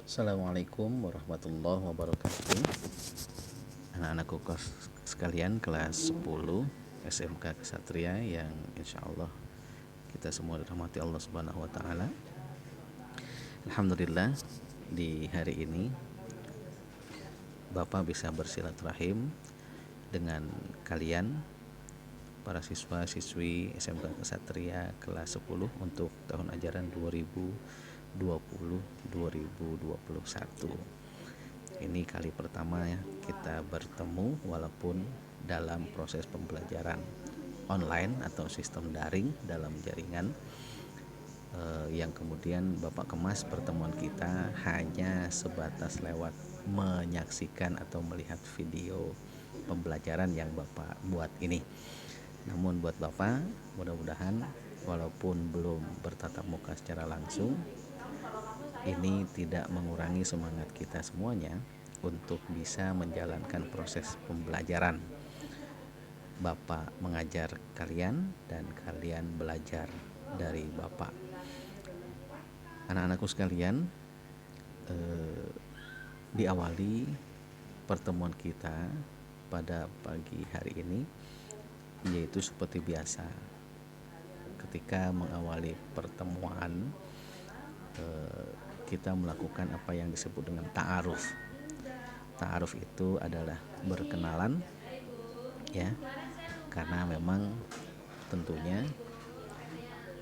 Assalamualaikum warahmatullahi wabarakatuh. Anak-anakku sekalian kelas 10 SMK Kesatria yang insya Allah kita semua dirahmati Allah Subhanahu wa Ta'ala. Alhamdulillah, di hari ini Bapak bisa bersilaturahim dengan kalian para siswa-siswi SMK Kesatria kelas 10 untuk tahun ajaran 2020-2021. Ini kali pertama ya kita bertemu walaupun dalam proses pembelajaran online atau sistem daring dalam jaringan, yang kemudian Bapak kemas pertemuan kita hanya sebatas lewat menyaksikan atau melihat video pembelajaran yang Bapak buat ini. Namun buat Bapak, mudah-mudahan walaupun belum bertatap muka secara langsung, ini tidak mengurangi semangat kita semuanya untuk bisa menjalankan proses pembelajaran. Bapak mengajar kalian dan kalian belajar dari Bapak. Anak-anakku sekalian, diawali pertemuan kita pada pagi hari ini yaitu seperti biasa. Ketika mengawali pertemuan, kita melakukan apa yang disebut dengan ta'aruf. Ta'aruf itu adalah berkenalan ya, karena memang tentunya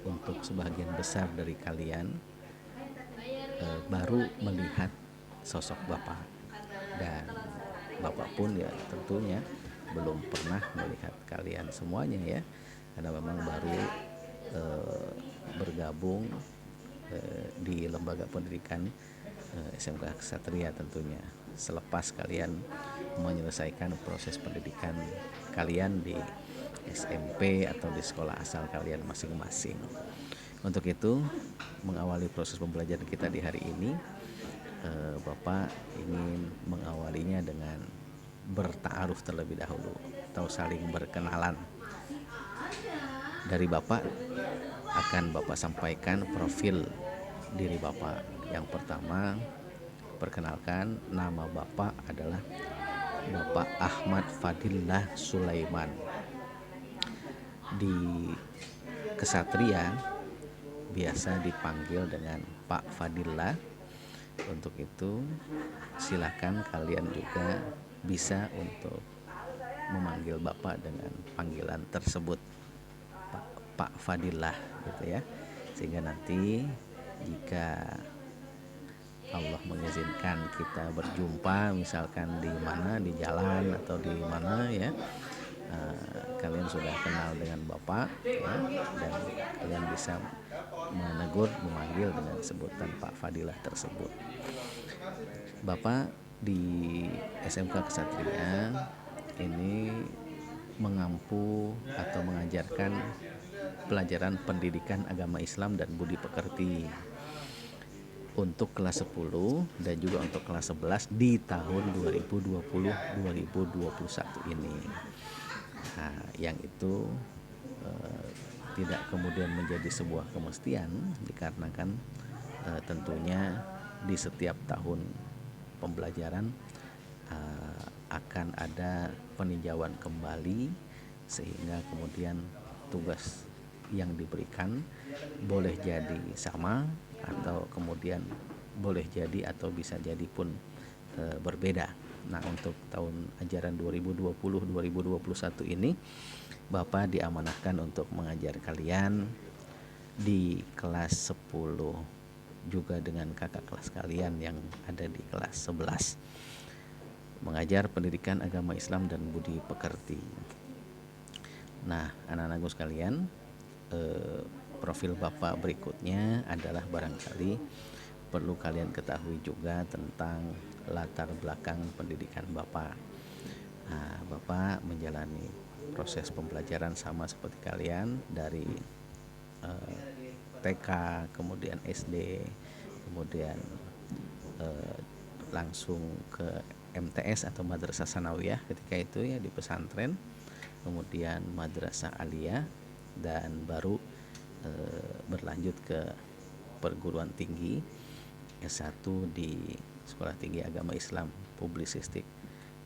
untuk sebagian besar dari kalian baru melihat sosok Bapak, dan Bapak pun ya tentunya belum pernah melihat kalian semuanya ya, karena memang baru bergabung di lembaga pendidikan SMK Kesatria tentunya selepas kalian menyelesaikan proses pendidikan kalian di SMP atau di sekolah asal kalian masing-masing. Untuk itu, mengawali proses pembelajaran kita di hari ini, Bapak ingin mengawalinya dengan bertaaruf terlebih dahulu atau saling berkenalan. Dari Bapak akan Bapak sampaikan profil diri Bapak. Yang pertama, perkenalkan, nama Bapak adalah Bapak Ahmad Fadillah Sulaiman. Di Kesatria biasa dipanggil dengan Pak Fadillah. Untuk itu silakan kalian juga bisa untuk memanggil Bapak dengan panggilan tersebut, Pak Fadillah gitu ya. Sehingga nanti jika Allah mengizinkan kita berjumpa misalkan di mana, di jalan atau di mana ya, kalian sudah kenal dengan Bapak ya, dan kalian bisa menegur, memanggil dengan sebutan Pak Fadillah tersebut. Bapak di SMK Kesatria ini mengampu atau mengajarkan pelajaran pendidikan agama Islam dan budi pekerti untuk kelas 10 dan juga untuk kelas 11 di tahun 2020-2021 ini. Nah, yang itu tidak kemudian menjadi sebuah kemestian dikarenakan tentunya di setiap tahun pembelajaran akan ada peninjauan kembali, sehingga kemudian tugas yang diberikan boleh jadi sama atau kemudian boleh jadi atau bisa jadi pun berbeda. Nah, untuk tahun ajaran 2020-2021 ini Bapak diamanahkan untuk mengajar kalian di kelas 10 juga dengan kakak kelas kalian yang ada di kelas 11, mengajar pendidikan agama Islam dan budi pekerti. Nah, anak-anakku sekalian, profil Bapak berikutnya adalah barangkali perlu kalian ketahui juga tentang latar belakang pendidikan Bapak. Nah, Bapak menjalani proses pembelajaran sama seperti kalian dari TK, kemudian SD, kemudian langsung ke MTS atau Madrasah Sanawiyah ketika itu ya di pesantren, kemudian Madrasah Aliyah, dan baru berlanjut ke perguruan tinggi S1 di Sekolah Tinggi Agama Islam Publisistik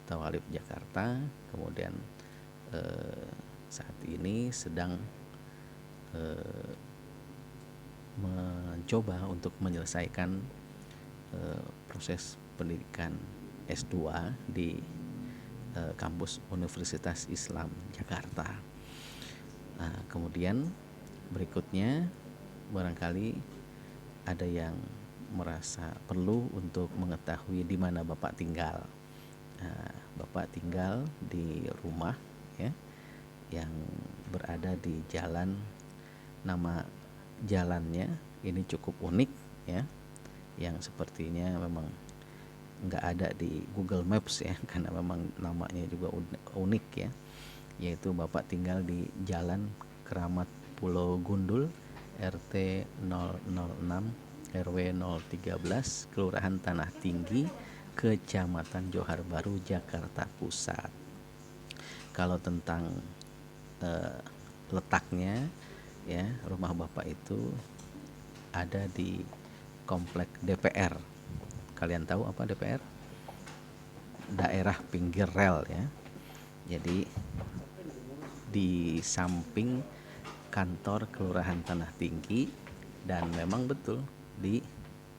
Tawalib Jakarta. Kemudian saat ini sedang mencoba untuk menyelesaikan proses pendidikan S2 di kampus Universitas Islam Jakarta. Nah, kemudian berikutnya barangkali ada yang merasa perlu untuk mengetahui di mana Bapak tinggal. Nah, Bapak tinggal di rumah ya, yang berada di jalan, nama jalannya ini cukup unik ya, yang sepertinya memang nggak ada di Google Maps ya, karena memang namanya juga unik ya, yaitu Bapak tinggal di Jalan Keramat Pulau Gundul, RT 006 RW 013, Kelurahan Tanah Tinggi, Kecamatan Johar Baru, Jakarta Pusat. Kalau tentang letaknya ya, rumah Bapak itu ada di komplek DPR. Kalian tahu apa DPR? Daerah pinggir rel ya. Jadi di samping kantor Kelurahan Tanah Tinggi, dan memang betul di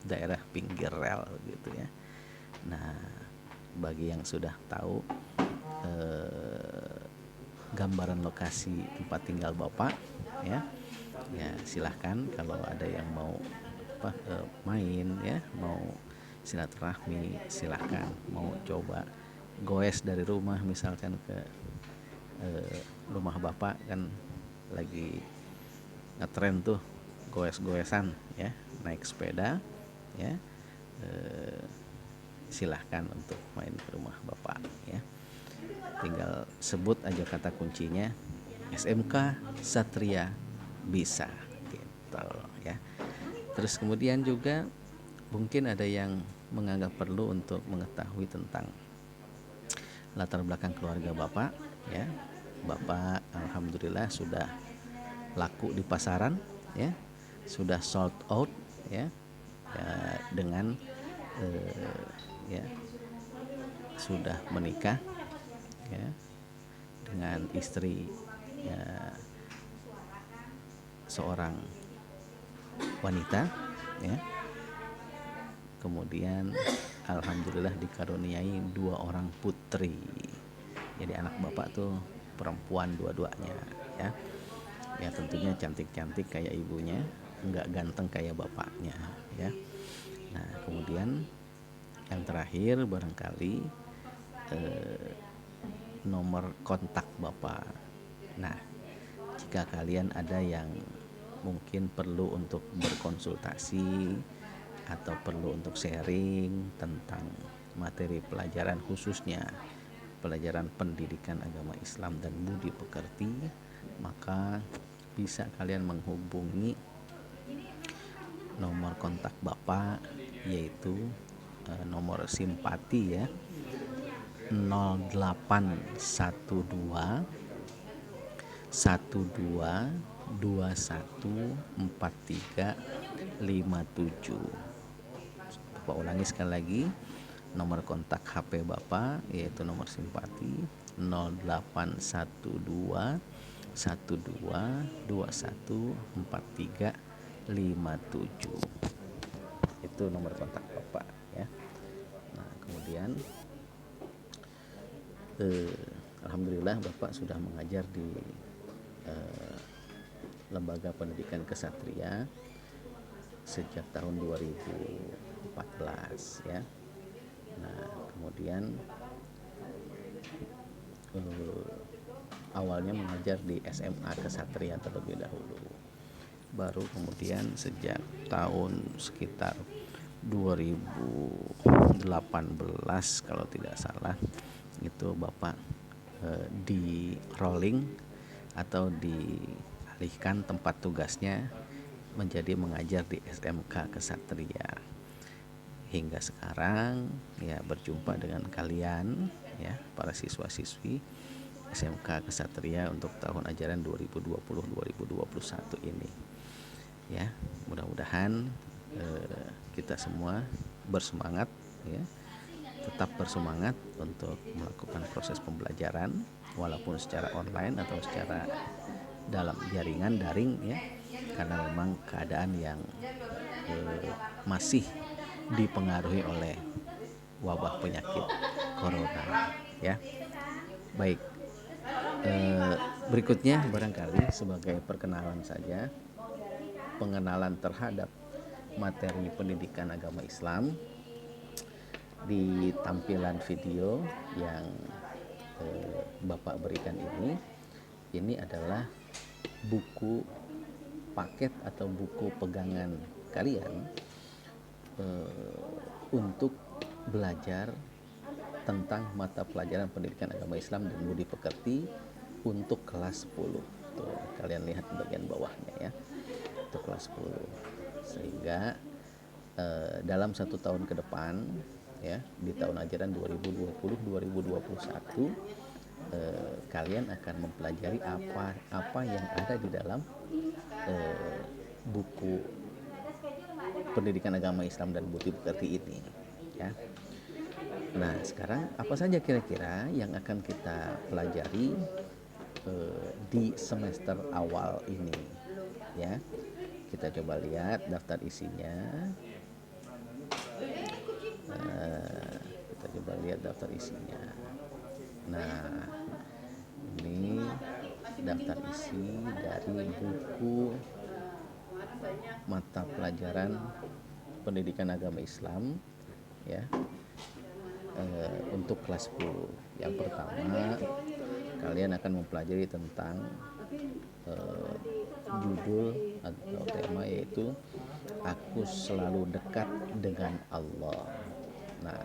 daerah pinggir rel gitu ya. Nah, bagi yang sudah tahu gambaran lokasi tempat tinggal Bapak ya, silahkan kalau ada yang mau main ya, mau silaturahmi silahkan, mau coba goes dari rumah misalkan ke rumah Bapak, kan lagi ngetren tuh goes-goesan ya, naik sepeda ya, silahkan untuk main ke rumah Bapak ya. Tinggal sebut aja kata kuncinya SMK Satria Bisa gitu ya. Terus kemudian juga mungkin ada yang menganggap perlu untuk mengetahui tentang latar belakang keluarga Bapak ya. Bapak alhamdulillah sudah laku di pasaran ya, sudah sold out ya, dengan ya sudah menikah ya dengan istri ya, seorang wanita ya. Kemudian alhamdulillah dikaruniai 2 orang putri. Jadi anak Bapak tuh perempuan dua-duanya ya. Ya tentunya cantik-cantik kayak ibunya, enggak ganteng kayak bapaknya ya. Nah, kemudian yang terakhir barangkali nomor kontak Bapak. Nah, jika kalian ada yang mungkin perlu untuk berkonsultasi atau perlu untuk sharing tentang materi pelajaran, khususnya pelajaran pendidikan agama Islam dan budi pekerti, maka bisa kalian menghubungi nomor kontak Bapak, yaitu nomor simpati ya, 0812 12 21 43 57. Bapak ulangi sekali lagi, nomor kontak HP Bapak yaitu nomor simpati 0812 12 21 43 57. Itu nomor kontak Bapak ya. Nah, kemudian alhamdulillah Bapak sudah mengajar di Lembaga Pendidikan Kesatria sejak tahun 2014 ya. Nah, kemudian awalnya mengajar di SMA Kesatria terlebih dahulu. Baru kemudian sejak tahun sekitar 2018 kalau tidak salah, itu Bapak di rolling atau dialihkan tempat tugasnya menjadi mengajar di SMK Kesatria. Hingga sekarang ya berjumpa dengan kalian ya, para siswa-siswi SMK Kesatria untuk tahun ajaran 2020-2021 ini. Ya, mudah-mudahan kita semua bersemangat ya, tetap bersemangat untuk melakukan proses pembelajaran walaupun secara online atau secara dalam jaringan daring ya, karena memang keadaan yang masih dipengaruhi oleh wabah penyakit corona ya. Baik, berikutnya barangkali sebagai perkenalan saja, pengenalan terhadap materi pendidikan agama Islam di tampilan video yang Bapak berikan ini adalah buku paket atau buku pegangan kalian untuk belajar tentang mata pelajaran pendidikan agama Islam dan budi pekerti untuk kelas 10. Tuh, kalian lihat di bagian bawahnya ya, untuk kelas 10. Sehingga dalam 1 tahun ke depan ya, di tahun ajaran 2020-2021 kalian akan mempelajari apa yang ada di dalam buku pendidikan agama Islam dan budi pekerti ini ya. Nah, sekarang apa saja kira-kira yang akan kita pelajari di semester awal ini ya. Kita coba lihat daftar isinya. Kita coba lihat daftar isinya. Nah, ini daftar isi dari buku mata pelajaran pendidikan agama Islam ya, untuk kelas 10. Yang pertama, kalian akan mempelajari tentang judul atau tema, yaitu Aku Selalu Dekat Dengan Allah. Nah,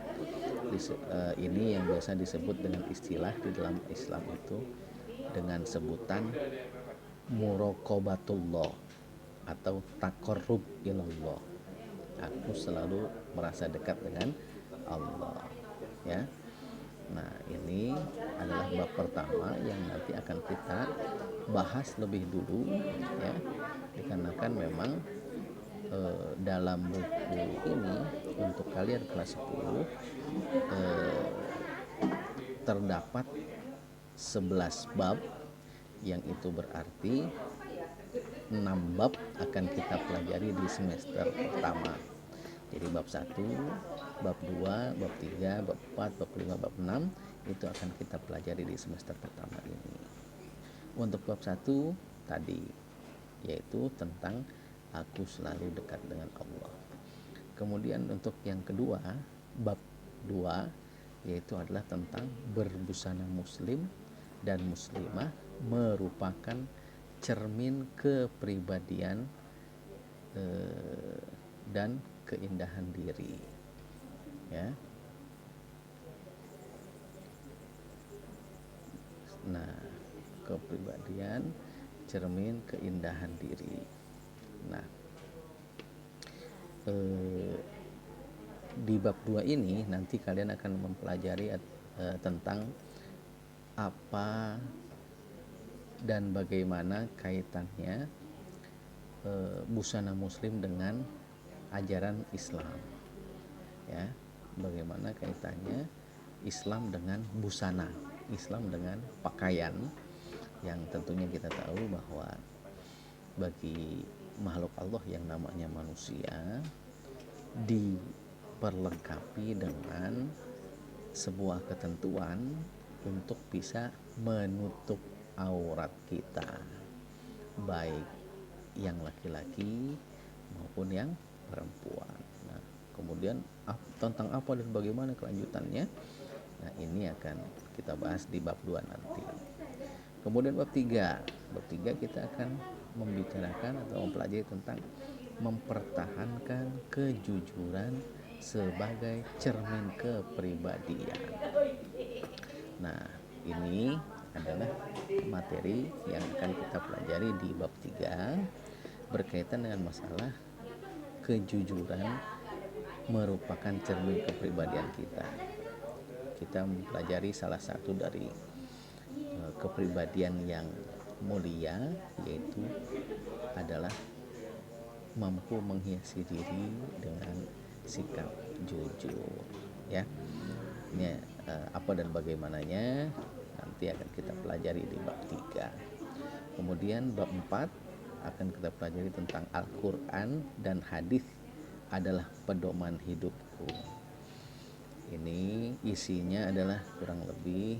ini yang biasa disebut dengan istilah di dalam Islam itu dengan sebutan muraqabatullah atau taqarrub ilallah. Aku selalu merasa dekat dengan Allah ya. Nah, ini adalah bab pertama yang nanti akan kita bahas lebih dulu ya, dikarenakan memang dalam buku ini untuk kalian kelas 10 terdapat 11 bab, yang itu berarti 6 bab akan kita pelajari di semester pertama. Jadi bab 1, bab 2, bab 3, bab 4, bab 5, bab 6 itu akan kita pelajari di semester pertama ini. Untuk bab 1 tadi, yaitu tentang Aku Selalu Dekat Dengan Allah. Kemudian untuk yang kedua, bab 2, yaitu adalah tentang berbusana muslim dan muslimah merupakan cermin kepribadian dan keindahan diri ya. Nah, kepribadian cermin keindahan diri. Nah, di bab 2 ini nanti kalian akan mempelajari tentang apa dan bagaimana kaitannya busana muslim dengan ajaran Islam ya. Bagaimana kaitannya Islam dengan busana, Islam dengan pakaian, yang tentunya kita tahu bahwa bagi makhluk Allah yang namanya manusia diperlengkapi dengan sebuah ketentuan untuk bisa menutup aurat kita, baik yang laki-laki maupun yang perempuan. Nah, kemudian tentang apa dan bagaimana kelanjutannya, nah ini akan kita bahas di bab 2 nanti. Kemudian bab 3 kita akan membicarakan atau mempelajari tentang mempertahankan kejujuran sebagai cermin kepribadian. Nah, ini adalah materi yang akan kita pelajari di bab 3 berkaitan dengan masalah kejujuran merupakan cermin kepribadian kita. Kita mempelajari salah satu dari kepribadian yang mulia, yaitu adalah mampu menghiasi diri dengan sikap jujur, ya. Ini apa dan bagaimananya nanti akan kita pelajari di bab 3. Kemudian bab 4 akan kita pelajari tentang Al-Quran dan hadis adalah pedoman hidupku. Ini isinya adalah kurang lebih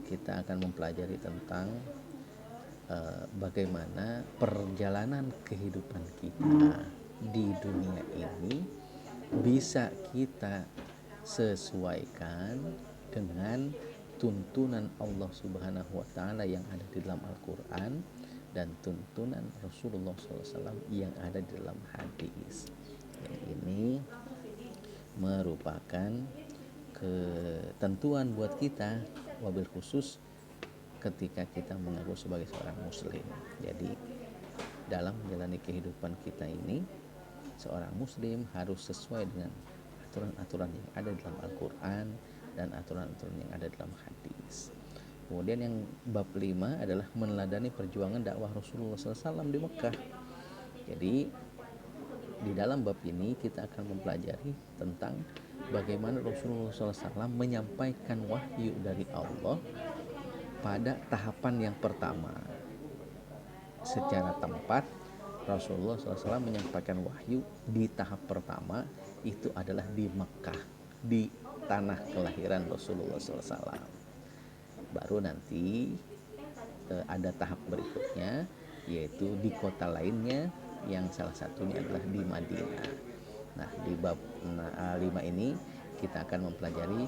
kita akan mempelajari tentang bagaimana perjalanan kehidupan kita di dunia ini bisa kita sesuaikan dengan tuntunan Allah Subhanahu wa Ta'ala yang ada di dalam Al-Quran dan tuntunan Rasulullah SAW yang ada di dalam hadis. Yang ini merupakan ketentuan buat kita, wabil khusus ketika kita mengaku sebagai seorang muslim. Jadi dalam menjalani kehidupan kita ini, seorang muslim harus sesuai dengan aturan-aturan yang ada dalam Al-Quran dan aturan-aturan yang ada dalam hadis. Kemudian yang bab 5 adalah meneladani perjuangan dakwah Rasulullah SAW di Mekah. Jadi di dalam bab ini kita akan mempelajari tentang bagaimana Rasulullah SAW menyampaikan wahyu dari Allah pada tahapan yang pertama. Secara tempat Rasulullah SAW menyampaikan wahyu di tahap pertama itu adalah di Mekah, di tanah kelahiran Rasulullah SAW. Baru nanti ada tahap berikutnya, yaitu di kota lainnya yang salah satunya adalah di Madinah. Nah, di bab 5 ini kita akan mempelajari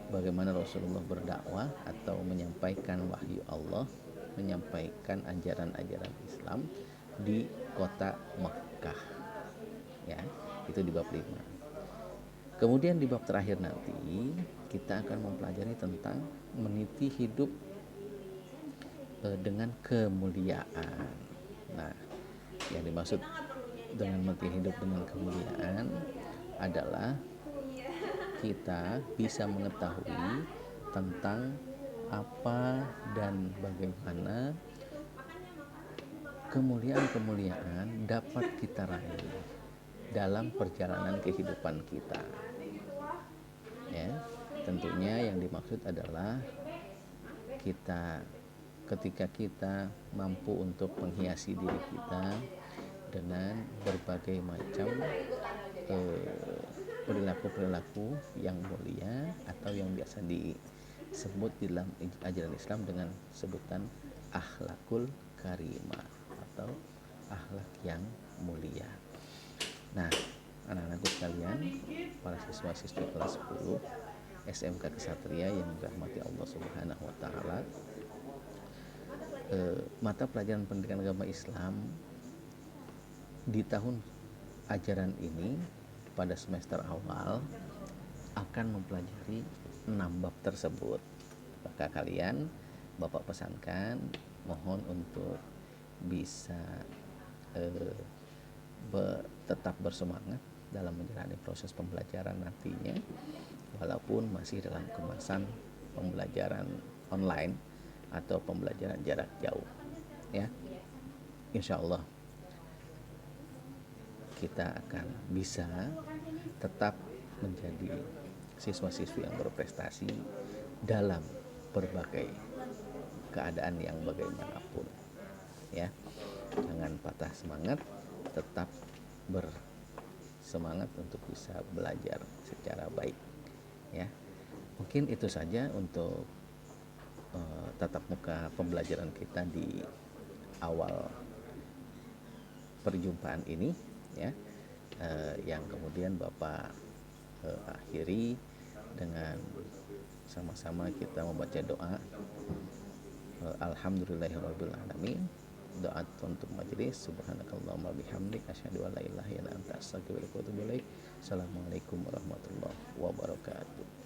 bagaimana Rasulullah berdakwah atau menyampaikan wahyu Allah, menyampaikan ajaran-ajaran Islam di kota Mekah. Ya, itu di bab 5. Kemudian di bab terakhir nanti kita akan mempelajari tentang meniti hidup dengan kemuliaan. Nah, yang dimaksud dengan meniti hidup dengan kemuliaan adalah kita bisa mengetahui tentang apa dan bagaimana kemuliaan-kemuliaan dapat kita raih dalam perjalanan kehidupan kita. Ya, tentunya yang dimaksud adalah ketika kita mampu untuk menghiasi diri kita dengan berbagai macam perilaku-perilaku yang mulia atau yang biasa disebut di dalam ajaran Islam dengan sebutan akhlakul karimah atau akhlak yang mulia. Nah, anak-anakku sekalian, para siswa-siswi kelas 10 SMK Kesatria yang dirahmati Allah Subhanahu wa Ta'ala, mata pelajaran pendidikan agama Islam di tahun ajaran ini pada semester awal akan mempelajari 6 bab tersebut. Maka kalian Bapak pesankan mohon untuk bisa tetap bersemangat dalam menjalani proses pembelajaran nantinya, walaupun masih dalam kemasan pembelajaran online atau pembelajaran jarak jauh. Ya, insya Allah kita akan bisa tetap menjadi siswa-siswi yang berprestasi dalam berbagai keadaan yang bagaimanapun. Ya, jangan patah semangat, tetap bersemangat untuk bisa belajar secara baik. Ya, mungkin itu saja untuk tatap muka pembelajaran kita di awal perjumpaan ini, ya, yang kemudian Bapak akhiri dengan sama-sama kita membaca doa alhamdulillahirabbil alamin. Doa untuk majelis, subhanakallahumma bihamdik asyhadu an la ilaha illa anta astaghfiruka wa atubu ilaik. Assalamualaikum warahmatullahi wabarakatuh.